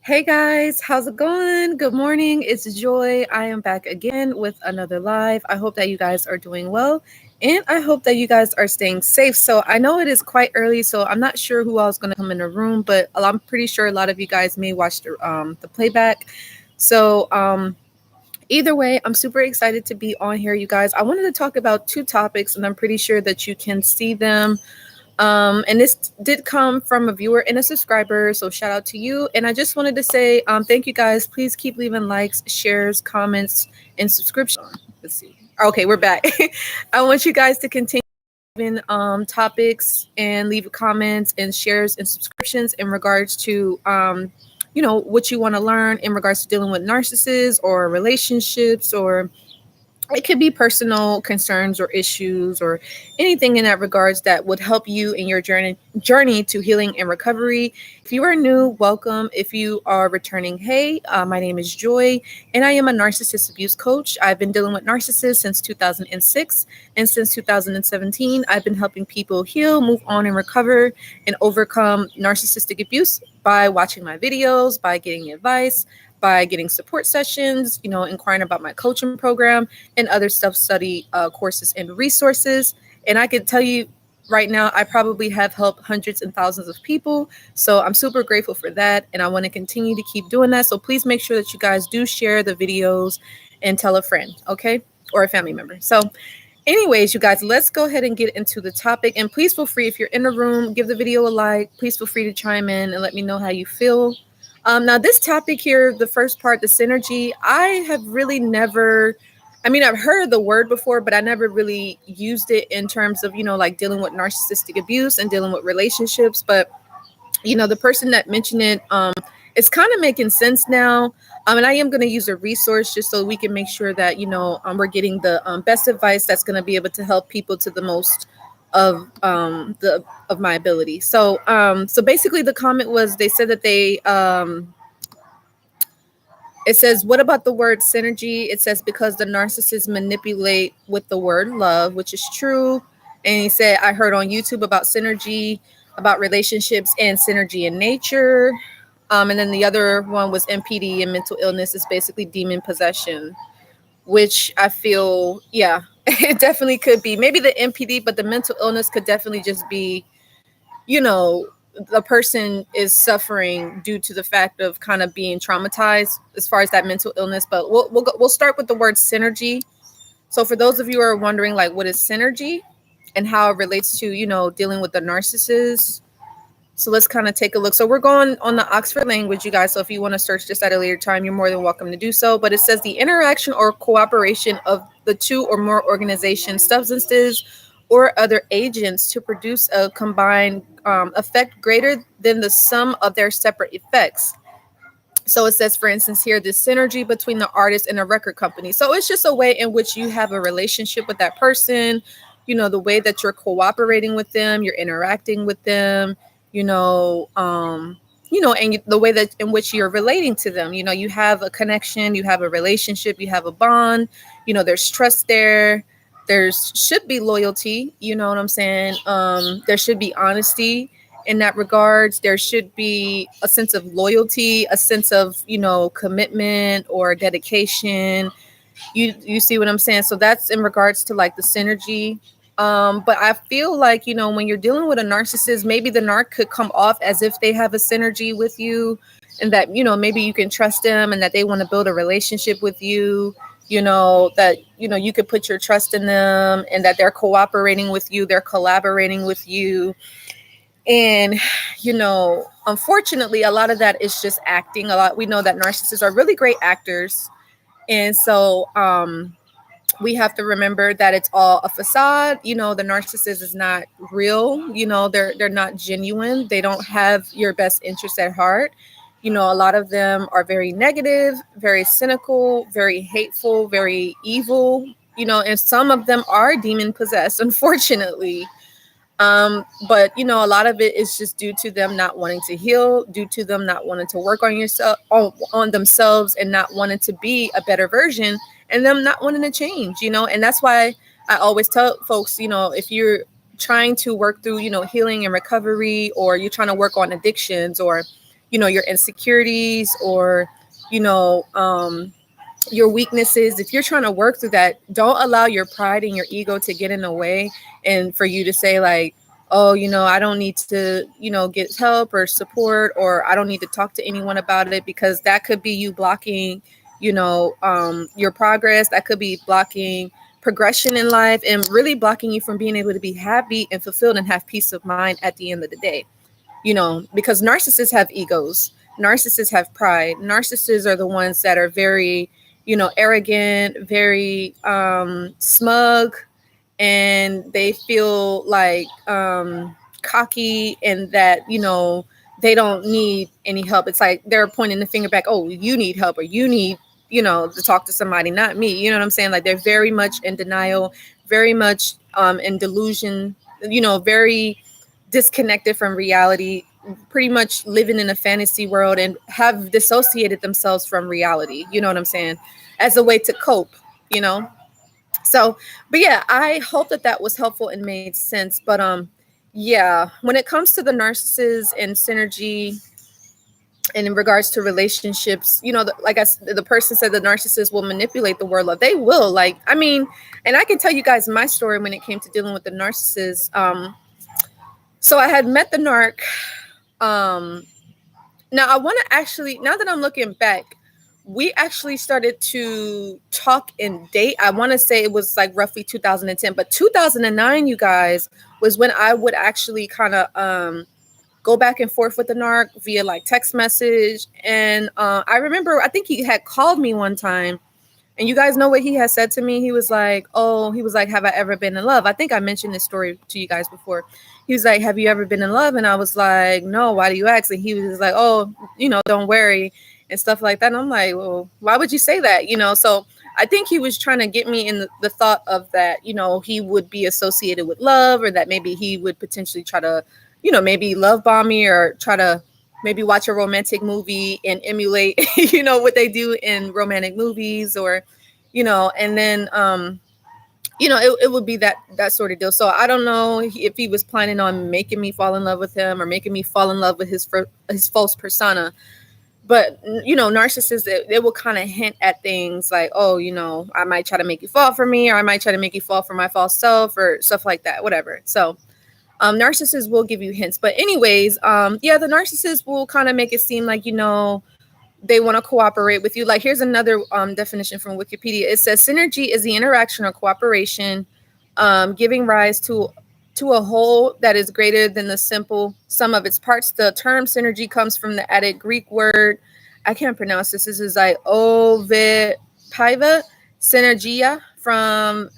Hey guys, how's it going? Good morning. It's Joy. I am back again with another live. I hope that you guys are doing well and I hope that you guys are staying safe. So, I know it is quite early, so I'm not sure who else is going to come in the room, but I'm pretty sure a lot of you guys may watch the playback. So, either way, I'm super excited to be on here, you guys. I wanted to talk about two topics and I'm pretty sure that you can see them. And this did come from a viewer and a subscriber, so shout out to you. And I just wanted to say thank you guys. Please keep leaving likes, shares, comments, and subscriptions. Let's see. Okay, we're back. I want you guys to continue leaving topics and leave comments and shares and subscriptions in regards to what you want to learn in regards to dealing with narcissists or relationships, or it could be personal concerns or issues or anything in that regards that would help you in your journey to healing and recovery. If you are new, welcome. If you are returning, hey, my name is Joy and I am a narcissist abuse coach. I've been dealing with narcissists since 2006, and since 2017 I've been helping people heal, move on, and recover and overcome narcissistic abuse by watching my videos, by getting advice, by getting support sessions, inquiring about my coaching program and other self-study courses and resources. And I can tell you right now, I probably have helped hundreds and thousands of people. So I'm super grateful for that. And I want to continue to keep doing that. So please make sure that you guys do share the videos and tell a friend, okay? Or a family member. So anyways, you guys, let's go ahead and get into the topic. And please feel free, if you're in the room, give the video a like. Please feel free to chime in and let me know how you feel. Now, this topic here, the first part, the synergy, I have really never, I've heard the word before, but I never really used it in terms of, like dealing with narcissistic abuse and dealing with relationships. But, the person that mentioned it, it's kind of making sense now. And I am going to use a resource just so we can make sure that, we're getting the best advice that's going to be able to help people to the most of my ability. So basically the comment was, they said that it says, what about the word synergy? It says, because the narcissists manipulate with the word love, which is true. And he said, I heard on YouTube about synergy, about relationships and synergy in nature. And then the other one was MPD and mental illness is basically demon possession, which I feel, yeah, it definitely could be. Maybe the MPD, but the mental illness could definitely just be, the person is suffering due to the fact of kind of being traumatized as far as that mental illness. But we'll start with the word synergy. So for those of you who are wondering, like, what is synergy and how it relates to, dealing with the narcissist. So let's kind of take a look. So we're going on the Oxford language, you guys. So if you want to search this at a later time, you're more than welcome to do so. But it says the interaction or cooperation of the two or more organizations, substances, or other agents to produce a combined effect greater than the sum of their separate effects. So it says, for instance, here, the synergy between the artist and a record company. So it's just a way in which you have a relationship with that person, the way that you're cooperating with them, you're interacting with them, and the way that in which you're relating to them. You have a connection, you have a relationship, you have a bond, there's trust there. There should be loyalty, you know what I'm saying? There should be honesty in that regards. There should be a sense of loyalty, a sense of, commitment or dedication. You see what I'm saying? So that's in regards to like the synergy. But I feel like, when you're dealing with a narcissist, maybe the narc could come off as if they have a synergy with you and that, maybe you can trust them and that they want to build a relationship with you, that, you could put your trust in them and that they're cooperating with you, they're collaborating with you. And, unfortunately, a lot of that is just acting. We know that narcissists are really great actors. And so, we have to remember that it's all a facade. The narcissist is not real. They're not genuine. They don't have your best interest at heart. A lot of them are very negative, very cynical, very hateful, very evil, and some of them are demon possessed, unfortunately. But a lot of it is just due to them not wanting to heal, due to them not wanting to work on themselves and not wanting to be a better version, and them not wanting to change, and that's why I always tell folks, if you're trying to work through, healing and recovery, or you're trying to work on addictions, or, your insecurities, or you know your weaknesses. If you're trying to work through that, don't allow your pride and your ego to get in the way, and for you to say like, oh, I don't need to, get help or support, or I don't need to talk to anyone about it, because that could be you blocking, your progress. That could be blocking progression in life, and really blocking you from being able to be happy and fulfilled and have peace of mind at the end of the day. Because narcissists have egos, narcissists have pride, narcissists are the ones that are very, arrogant, very smug, and they feel like cocky, and that they don't need any help. It's like they're pointing the finger back, oh, you need help, or you need to talk to somebody, not me. You know what I'm saying? Like they're very much in denial, very much in delusion, very disconnected from reality, pretty much living in a fantasy world, and have dissociated themselves from reality. You know what I'm saying? As a way to cope, you know? So, but yeah, I hope that that was helpful and made sense. But yeah, when it comes to the narcissist and synergy, and in regards to relationships, the person said the narcissist will manipulate the word love. They will, like, I mean, and I can tell you guys my story when it came to dealing with the narcissist. So I had met the narc. Now I want to actually, now that I'm looking back, we actually started to talk and date. I want to say it was like roughly 2010, but 2009, you guys, was when I would actually kind of go back and forth with the narc via like text message. And I remember, I think he had called me one time, and you guys know what he has said to me. He was like, have I ever been in love? I think I mentioned this story to you guys before. He was like, have you ever been in love? And I was like, no, why do you ask? And he was like, oh, don't worry, and stuff like that. And I'm like, well, why would you say that? So I think he was trying to get me in the thought of that, he would be associated with love, or that maybe he would potentially try to, maybe love bomb me, or try to maybe watch a romantic movie and emulate, what they do in romantic movies, or, and then, it would be that sort of deal. So I don't know if he was planning on making me fall in love with him, or making me fall in love with his false persona. But, narcissists, they will kind of hint at things like, oh, I might try to make you fall for me, or I might try to make you fall for my false self, or stuff like that, whatever. So narcissists will give you hints. But anyways, yeah, the narcissist will kind of make it seem like, they want to cooperate with you. Like, here's another definition from Wikipedia. It says synergy is the interaction or cooperation giving rise to a whole that is greater than the simple sum of its parts. The term synergy comes from the added Greek word, I can't pronounce this. This is like ovipiva, synergia, from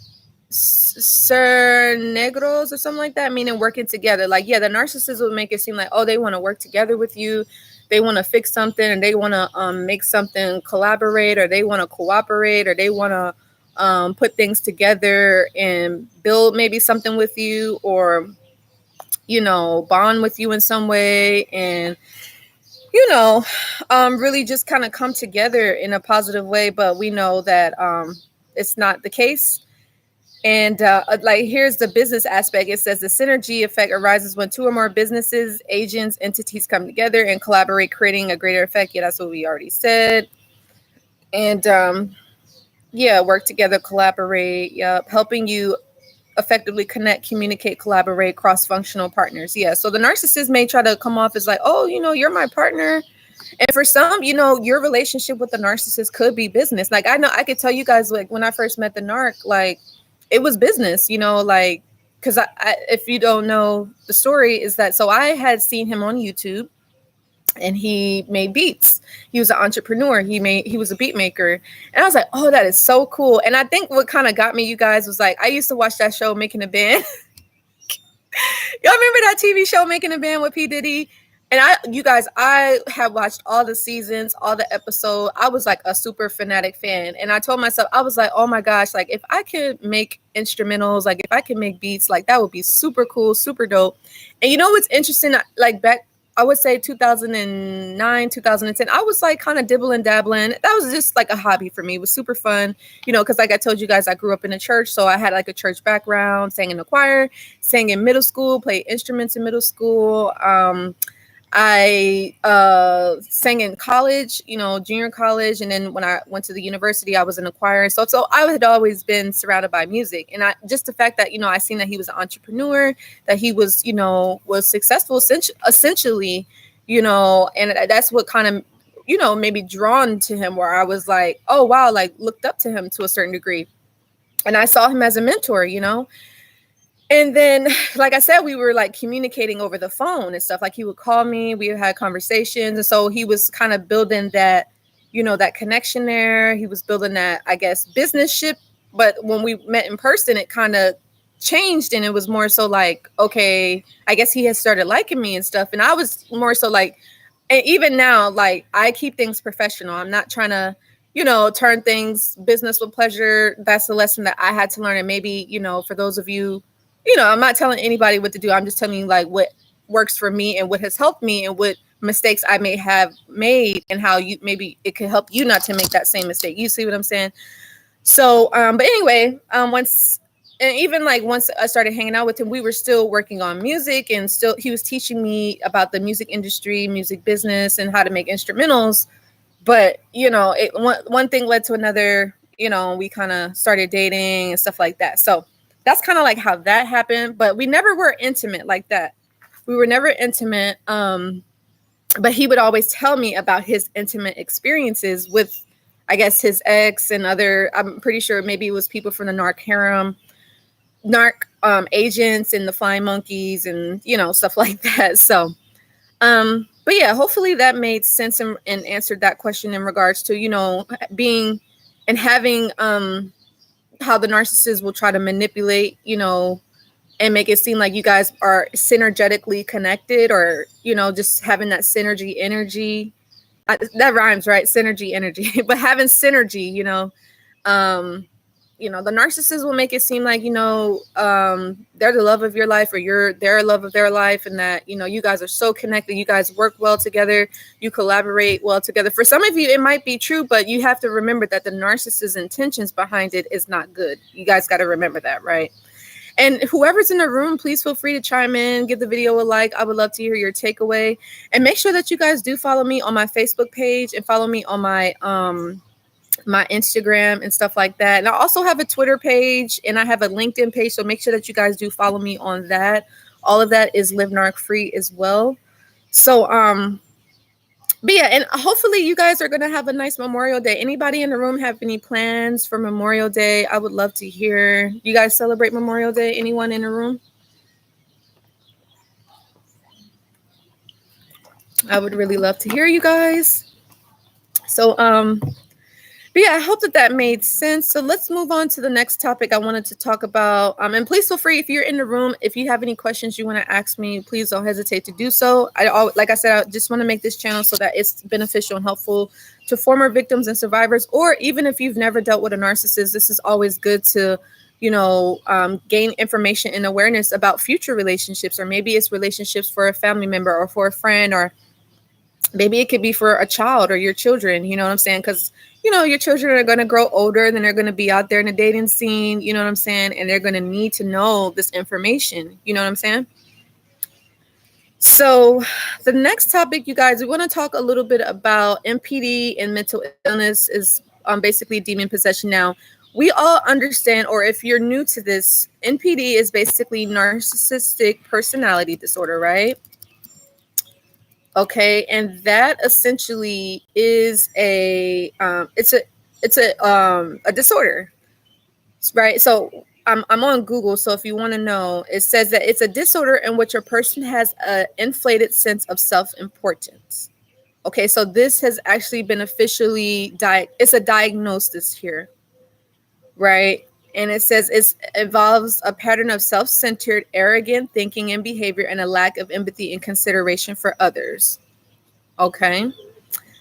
Sir Negros or something like that, meaning working together. Like, yeah, the narcissist will make it seem like, oh, they want to work together with you. They want to fix something, and they want to make something collaborate, or they want to cooperate, or they want to put things together and build maybe something with you, or, bond with you in some way. And, really just kind of come together in a positive way. But we know that it's not the case. And like, here's the business aspect. It says the synergy effect arises when two or more businesses, agents, entities come together and collaborate, creating a greater effect. Yeah, that's what we already said. And yeah, work together, collaborate. Yep, helping you effectively connect, communicate, collaborate, cross-functional partners. Yeah, so the narcissist may try to come off as like, oh, you're my partner. And for some, your relationship with the narcissist could be business. Like, I know I could tell you guys, like, when I first met the narc, like, it was business, like, because I, if you don't know the story, is that, so I had seen him on YouTube, and he made beats. He was an entrepreneur. He was a beat maker. And I was like, oh, that is so cool. And I think what kind of got me, you guys, was like, I used to watch that show, Making a Band. Y'all remember that TV show, Making a Band, with P. Diddy? And I have watched all the seasons, all the episodes. I was like a super fanatic fan. And I told myself, I was like, oh my gosh, like, if I could make instrumentals, like, if I could make beats, like, that would be super cool, super dope. And what's interesting, like, back, I would say 2009, 2010, I was like kind of dibbling, dabbling. That was just like a hobby for me. It was super fun, because like I told you guys, I grew up in a church. So I had like a church background, sang in the choir, sang in middle school, played instruments in middle school. I sang in college, junior college, and then when I went to the university, I was in a choir. So I had always been surrounded by music, and I just the fact that I seen that he was an entrepreneur, that he was was successful essentially, and that's what kind of maybe drawn to him, where I was like, oh wow, like looked up to him to a certain degree, and I saw him as a mentor. And then, like I said, we were like communicating over the phone and stuff. Like he would call me, we had conversations. And so he was kind of building that, that connection there. He was building that, I guess, business ship. But when we met in person, it kind of changed. And it was more so like, okay, I guess he has started liking me and stuff. And I was more so like, and even now, like I keep things professional. I'm not trying to, turn things business with pleasure. That's the lesson that I had to learn. And maybe, for those of you, I'm not telling anybody what to do. I'm just telling you like what works for me and what has helped me and what mistakes I may have made and how maybe it could help you not to make that same mistake. You see what I'm saying? So, but anyway, once I started hanging out with him, we were still working on music, and still he was teaching me about the music industry, music business, and how to make instrumentals. But, one thing led to another, we kind of started dating and stuff like that. So that's kind of like how that happened, but we never were intimate like that. We were never intimate. But he would always tell me about his intimate experiences with, I guess, his ex and other, I'm pretty sure maybe it was people from the narc harem, agents and the flying monkeys and, stuff like that. So, but yeah, hopefully that made sense and answered that question in regards to, being and having, how the narcissist will try to manipulate, and make it seem like you guys are synergetically connected, or, just having that synergy energy. That rhymes, right? Synergy energy, but having synergy, the narcissist will make it seem like, they're the love of your life, or you're their love of their life. And that, you guys are so connected. You guys work well together. You collaborate well together. For some of you, it might be true, but you have to remember that the narcissist's intentions behind it is not good. You guys got to remember that, right? And whoever's in the room, please feel free to chime in, give the video a like. I would love to hear your takeaway. And make sure that you guys do follow me on my Facebook page and follow me on my my Instagram and stuff like that. And I also have a Twitter page and I have a LinkedIn page. So make sure that you guys do follow me on that. All of that is Live Narc Free as well. So, but yeah, and hopefully you guys are going to have a nice Memorial Day. Anybody in the room have any plans for Memorial Day? I would love to hear. You guys celebrate Memorial Day? Anyone in the room? I would really love to hear you guys. So, but yeah, I hope that made sense. So let's move on to the next topic I wanted to talk about. And please feel free, if you're in the room, if you have any questions you want to ask me, please don't hesitate to do so. Like I said, I just want to make this channel so that it's beneficial and helpful to former victims and survivors, or even if you've never dealt with a narcissist. This is always good to, gain information and awareness about future relationships, or maybe it's relationships for a family member or for a friend, or maybe it could be for a child or your children. You know what I'm saying? Because your children are going to grow older, and then they're going to be out there in the dating scene, you know what I'm saying? And they're going to need to know this information, you know what I'm saying? So the next topic, you guys, we want to talk a little bit about MPD and mental illness is basically demon possession. Now, we all understand, or if you're new to this, NPD is basically narcissistic personality disorder, right? Okay, and that essentially is a disorder, right? So I'm on Google, so if you want to know, it says that it's a disorder in which a person has an inflated sense of self-importance. Okay, so this has actually been officially it's a diagnosis here, right? And it says it involves a pattern of self-centered, arrogant thinking and behavior, and a lack of empathy and consideration for others. Okay.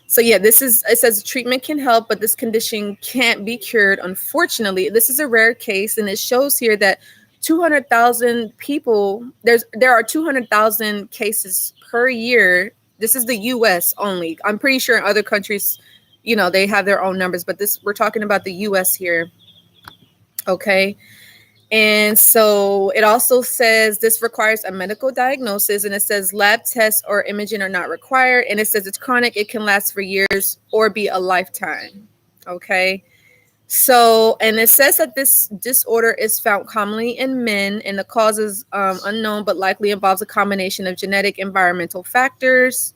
So yeah, it says treatment can help, but this condition can't be cured. Unfortunately, this is a rare case, and it shows here that 200,000 people, there are 200,000 cases per year. This is the US only. I'm pretty sure in other countries, they have their own numbers, but we're talking about the US here. Okay. And so it also says this requires a medical diagnosis, and it says lab tests or imaging are not required. And it says it's chronic, it can last for years or be a lifetime. Okay. So, and it says that this disorder is found commonly in men, and the cause is unknown, but likely involves a combination of genetic, environmental factors.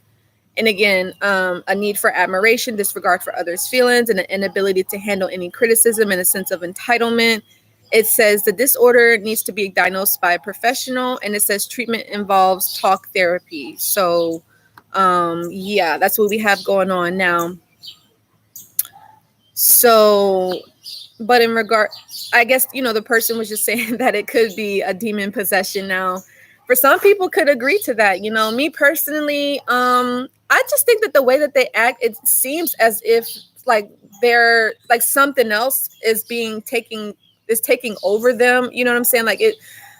And again, a need for admiration, disregard for others' feelings, and an inability to handle any criticism and a sense of entitlement. It says the disorder needs to be diagnosed by a professional, and it says treatment involves talk therapy. So, yeah, that's what we have going on now. So, but in regard, I guess, the person was just saying that it could be a demon possession now. For some people could agree to that. Me personally, I just think that the way that they act, it seems as if like they're like something else is taking over them. You know what I'm saying? Like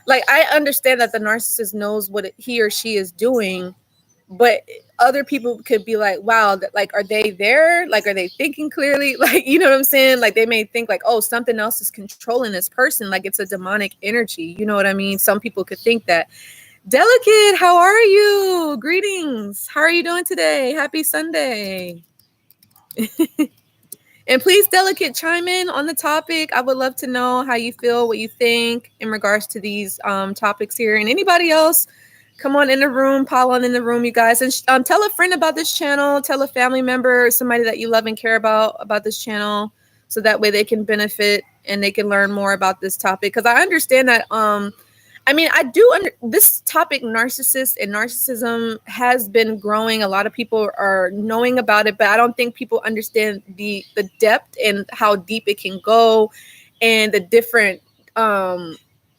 I understand that the narcissist knows what he or she is doing, but other people could be like, wow, like, are they there? Like, are they thinking clearly? Like, you know what I'm saying? Like, they may think like, oh, something else is controlling this person. Like, it's a demonic energy. You know what I mean? Some people could think that. Delicate, how are you? Greetings. How are you doing today? Happy Sunday. And please, Delicate, chime in on the topic. I would love to know how you feel, what you think in regards to these topics here. And anybody else, come on in the room, pile on in the room, you guys. And tell a friend about this channel. Tell a family member, somebody that you love and care about this channel. So that way they can benefit and they can learn more about this topic. Because I understand that, I do this topic, narcissist and narcissism, has been growing. A lot of people are knowing about it, but I don't think people understand the depth and how deep it can go, and the different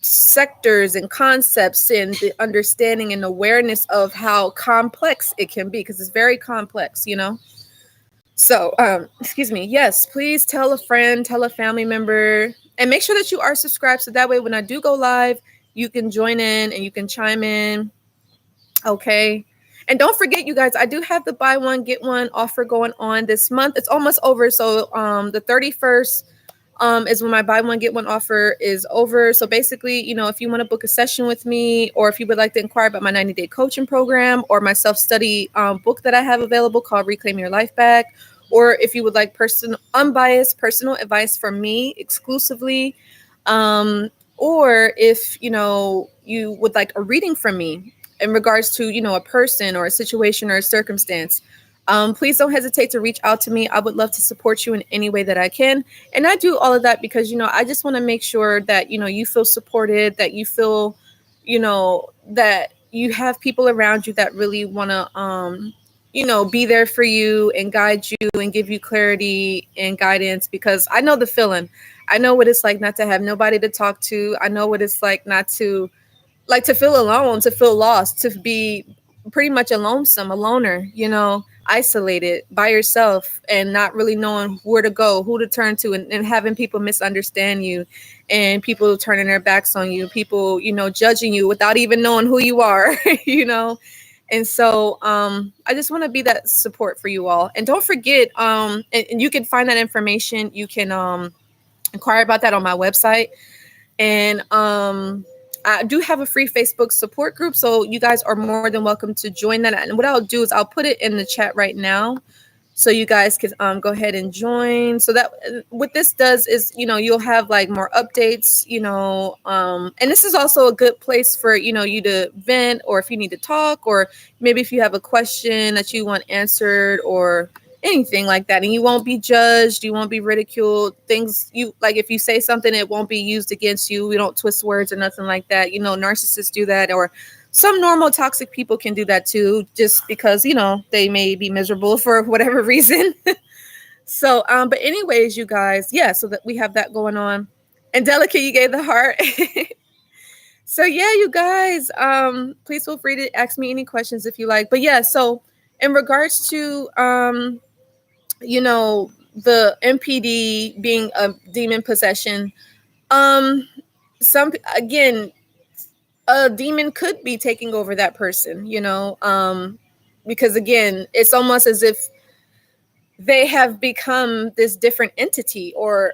sectors and concepts, and the understanding and awareness of how complex it can be, because it's very complex, So, excuse me. Yes, please tell a friend, tell a family member, and make sure that you are subscribed, so that way when I do go live, you can join in and you can chime in. Okay. And don't forget, you guys, I do have the buy one, get one offer going on this month. It's almost over. So the 31st is when my buy one, get one offer is over. So basically, if you want to book a session with me, or if you would like to inquire about my 90-day coaching program or my self-study book that I have available called Reclaim Your Life Back, or if you would like unbiased personal advice from me exclusively, or if, you would like a reading from me in regards to, a person or a situation or a circumstance, please don't hesitate to reach out to me. I would love to support you in any way that I can. And I do all of that because, I just want to make sure that, you feel supported, that you feel, that you have people around you that really want to, be there for you and guide you and give you clarity and guidance, because I know the feeling. I know what it's like not to have nobody to talk to. I know what it's like not to, to feel alone, to feel lost, to be pretty much a loner, isolated by yourself and not really knowing where to go, who to turn to, and having people misunderstand you, and people turning their backs on you, people, judging you without even knowing who you are, And so I just want to be that support for you all. And don't forget, and you can find that information. You can inquire about that on my website. And I do have a free Facebook support group, so you guys are more than welcome to join that. And what I'll do is I'll put it in the chat right now, so you guys can go ahead and join. So that what this does is, you'll have like more updates, and this is also a good place for, you to vent, or if you need to talk, or maybe if you have a question that you want answered, or anything like that, and you won't be judged, you won't be ridiculed. Things you like, if you say something, it won't be used against you. We don't twist words or nothing like that. Narcissists do that, or some normal toxic people can do that too, just because, they may be miserable for whatever reason. So, but anyways, you guys, yeah, so that we have that going on. And Delicate, you gave the heart. So yeah, you guys, please feel free to ask me any questions if you like. But yeah, so in regards to, the MPD being a demon possession, again, a demon could be taking over that person, because again, it's almost as if they have become this different entity, or,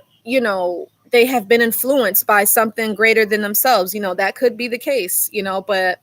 they have been influenced by something greater than themselves. That could be the case, but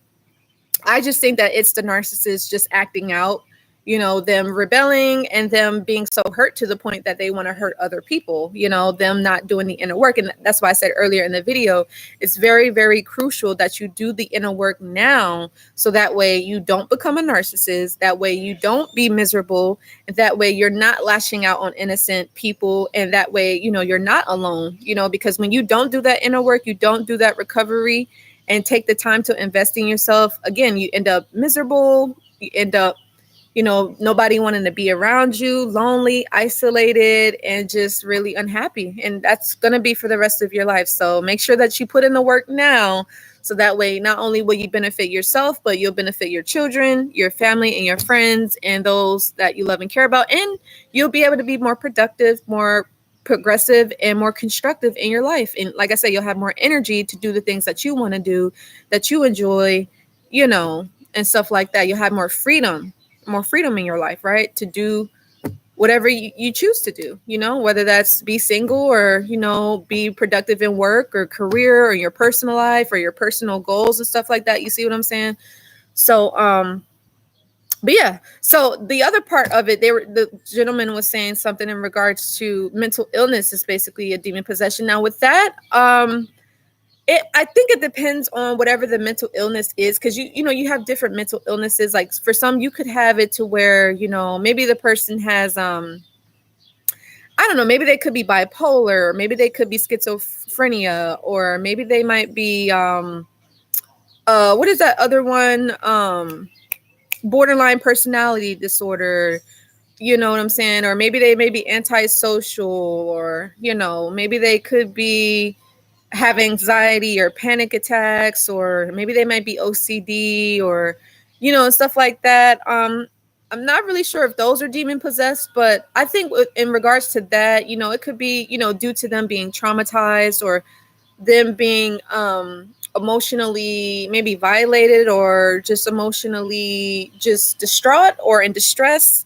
I just think that it's the narcissist just acting out, them rebelling and them being so hurt to the point that they want to hurt other people, them not doing the inner work. And that's why I said earlier in the video, it's very, very crucial that you do the inner work now. So that way you don't become a narcissist. That way you don't be miserable. And that way you're not lashing out on innocent people. And that way, you're not alone, because when you don't do that inner work, you don't do that recovery and take the time to invest in yourself, again, you end up miserable. You end up, nobody wanting to be around you, lonely, isolated, and just really unhappy. And that's going to be for the rest of your life. So make sure that you put in the work now. So that way, not only will you benefit yourself, but you'll benefit your children, your family, and your friends, and those that you love and care about. And you'll be able to be more productive, more progressive, and more constructive in your life. And like I said, you'll have more energy to do the things that you want to do, that you enjoy, and stuff like that. You'll have more freedom in your life, right? To do whatever you choose to do, whether that's be single or, be productive in work or career or your personal life or your personal goals and stuff like that. You see what I'm saying? So, but yeah, so the other part of it, the gentleman was saying something in regards to mental illness is basically a demon possession. Now with that, I think it depends on whatever the mental illness is, because you have different mental illnesses. Like for some, you could have it to where maybe the person has I don't know, maybe they could be bipolar, or maybe they could be schizophrenia, or maybe they might be what is that other one, borderline personality disorder, you know what I'm saying? Or maybe they may be antisocial, or maybe they could be have anxiety or panic attacks, or maybe they might be OCD, or stuff like that. I'm not really sure if those are demon possessed, but I think in regards to that, it could be due to them being traumatized, or them being emotionally maybe violated, or just emotionally just distraught or in distress,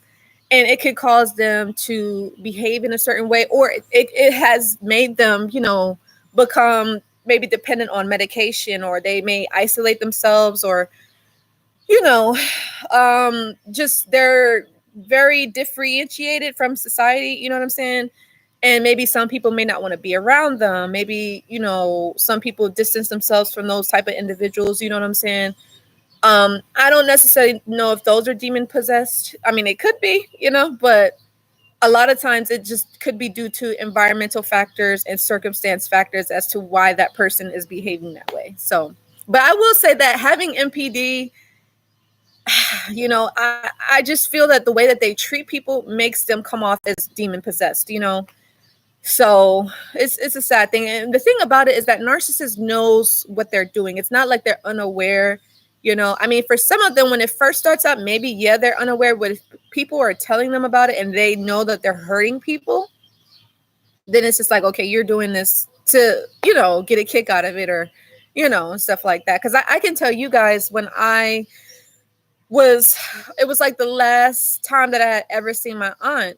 and it could cause them to behave in a certain way, or it has made them become maybe dependent on medication, or they may isolate themselves, or just they're very differentiated from society, you know what I'm saying? And maybe some people may not want to be around them. Maybe, some people distance themselves from those type of individuals. You know what I'm saying? I don't necessarily know if those are demon possessed. I mean, it could be, but a lot of times it just could be due to environmental factors and circumstance factors as to why that person is behaving that way. So, but I will say that having MPD, I just feel that the way that they treat people makes them come off as demon possessed, So it's a sad thing. And the thing about it is that narcissists knows what they're doing. It's not like they're unaware, I mean, for some of them, when it first starts out, maybe, yeah, they're unaware, but if people are telling them about it and they know that they're hurting people, then it's just like, okay, you're doing this to, get a kick out of it, or, stuff like that. Because I can tell you guys, when it was like the last time that I had ever seen my aunt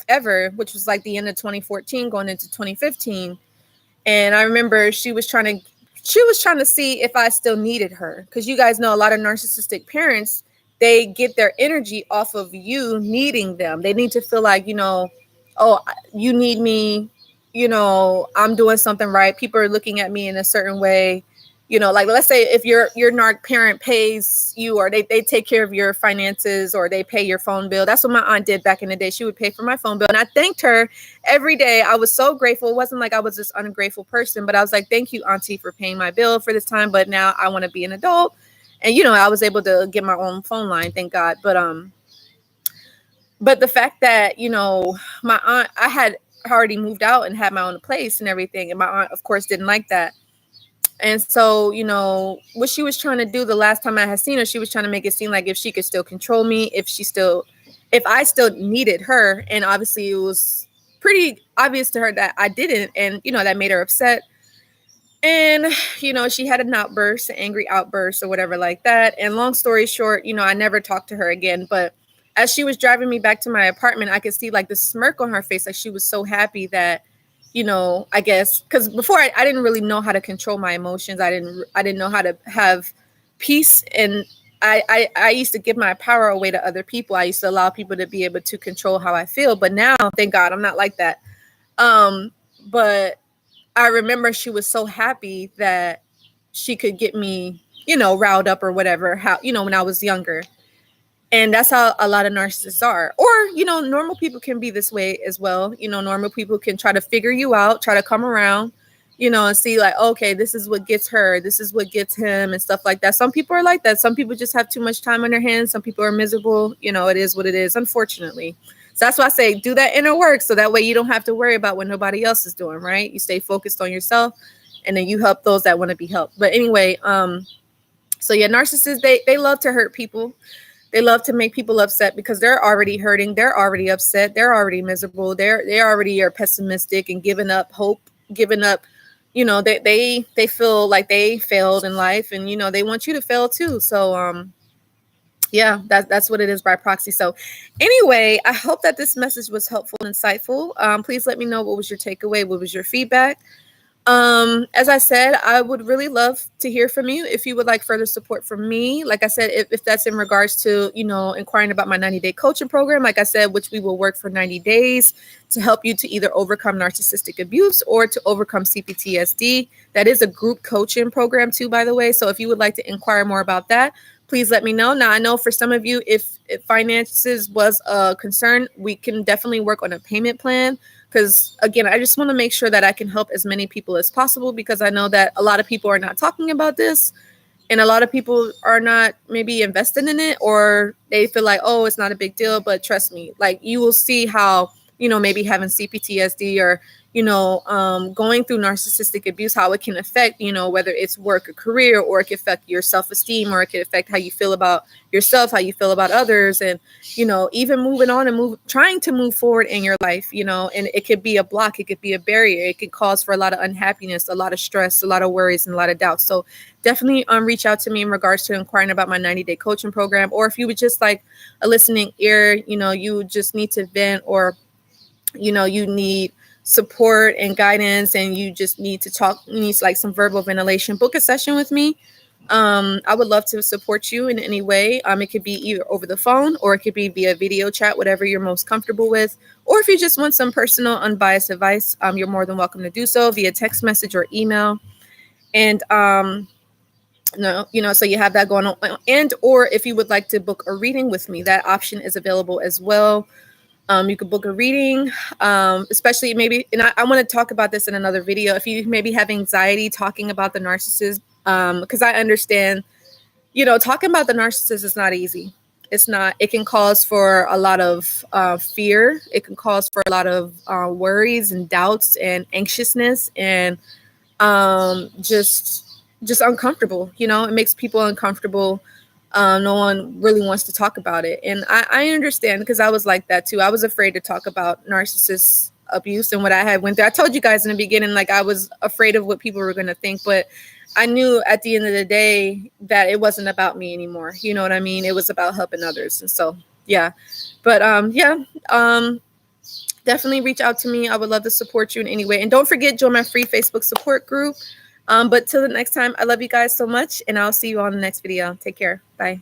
ever, which was like the end of 2014 going into 2015. And I remember she was trying to see if I still needed her, because you guys know a lot of narcissistic parents, they get their energy off of you needing them. They need to feel like, oh, you need me, I'm doing something right. People are looking at me in a certain way. Like let's say if your narc parent pays you, or they take care of your finances, or they pay your phone bill. That's what my aunt did back in the day. She would pay for my phone bill, and I thanked her every day. I was so grateful. It wasn't like I was this ungrateful person, but I was like, thank you, auntie, for paying my bill for this time. But now I want to be an adult. And, I was able to get my own phone line, thank God. But the fact that, my aunt, I had already moved out and had my own place and everything. And my aunt, of course, didn't like that. And so, what she was trying to do the last time I had seen her, she was trying to make it seem like if she could still control me, if I still needed her. And obviously it was pretty obvious to her that I didn't. And, that made her upset. And, she had an outburst, an angry outburst or whatever like that. And long story short, I never talked to her again. But as she was driving me back to my apartment, I could see like the smirk on her face. Like she was so happy that, I guess because before I didn't really know how to control my emotions. I didn't know how to have peace, and I used to give my power away to other people. I used to allow people to be able to control how I feel, but now, thank God, I'm not like that. But I remember she was so happy that she could get me, riled up or whatever, how, when I was younger. And that's how a lot of narcissists are. Or, normal people can be this way as well. Normal people can try to figure you out, try to come around, and see like, okay, this is what gets her, this is what gets him, and stuff like that. Some people are like that. Some people just have too much time on their hands. Some people are miserable. It is what it is, unfortunately. So that's why I say do that inner work, so that way you don't have to worry about what nobody else is doing, right? You stay focused on yourself, and then you help those that want to be helped. But anyway, so yeah, narcissists, they love to hurt people. They love to make people upset because they're already hurting. They're already upset. They're already miserable. They already are pessimistic and giving up hope, giving up. They feel like they failed in life, and they want you to fail too. So yeah, that's what it is by proxy. So anyway, I hope that this message was helpful and insightful. Please let me know what was your takeaway, what was your feedback. As I said, I would really love to hear from you if you would like further support from me. Like I said, if that's in regards to, inquiring about my 90-day coaching program, like I said, which we will work for 90 days to help you to either overcome narcissistic abuse or to overcome CPTSD. That is a group coaching program too, by the way. So if you would like to inquire more about that, please let me know. Now, I know for some of you, if finances was a concern, we can definitely work on a payment plan. Because again, I just want to make sure that I can help as many people as possible, because I know that a lot of people are not talking about this, and a lot of people are not maybe invested in it, or they feel like, oh, it's not a big deal. But trust me, like you will see how, maybe having CPTSD or, going through narcissistic abuse, how it can affect, whether it's work or career, or it can affect your self-esteem, or it can affect how you feel about yourself, how you feel about others, and, even moving on and trying to move forward in your life, and it could be a block, it could be a barrier, it could cause for a lot of unhappiness, a lot of stress, a lot of worries, and a lot of doubts. So definitely reach out to me in regards to inquiring about my 90-day coaching program, or if you would just like a listening ear, you just need to vent, or you need support and guidance, and you just need to talk, you need like some verbal ventilation, book a session with me. I would love to support you in any way. It could be either over the phone, or it could be via video chat, whatever you're most comfortable with. Or if you just want some personal unbiased advice, you're more than welcome to do so via text message or email. And no, so you have that going on. And or if you would like to book a reading with me, that option is available as well. You could book a reading, especially maybe, and I want to talk about this in another video. If you maybe have anxiety talking about the narcissist, because I understand, talking about the narcissist is not easy. It's not. It can cause for a lot of fear. It can cause for a lot of worries and doubts and anxiousness, and just uncomfortable. It makes people uncomfortable. No one really wants to talk about it. And I understand, because I was like that too. I was afraid to talk about narcissist abuse and what I had went through. I told you guys in the beginning, like I was afraid of what people were going to think, but I knew at the end of the day that it wasn't about me anymore. You know what I mean? It was about helping others. And so, yeah. But definitely reach out to me. I would love to support you in any way. And don't forget, join my free Facebook support group. But till the next time, I love you guys so much, and I'll see you on the next video. Take care. Bye.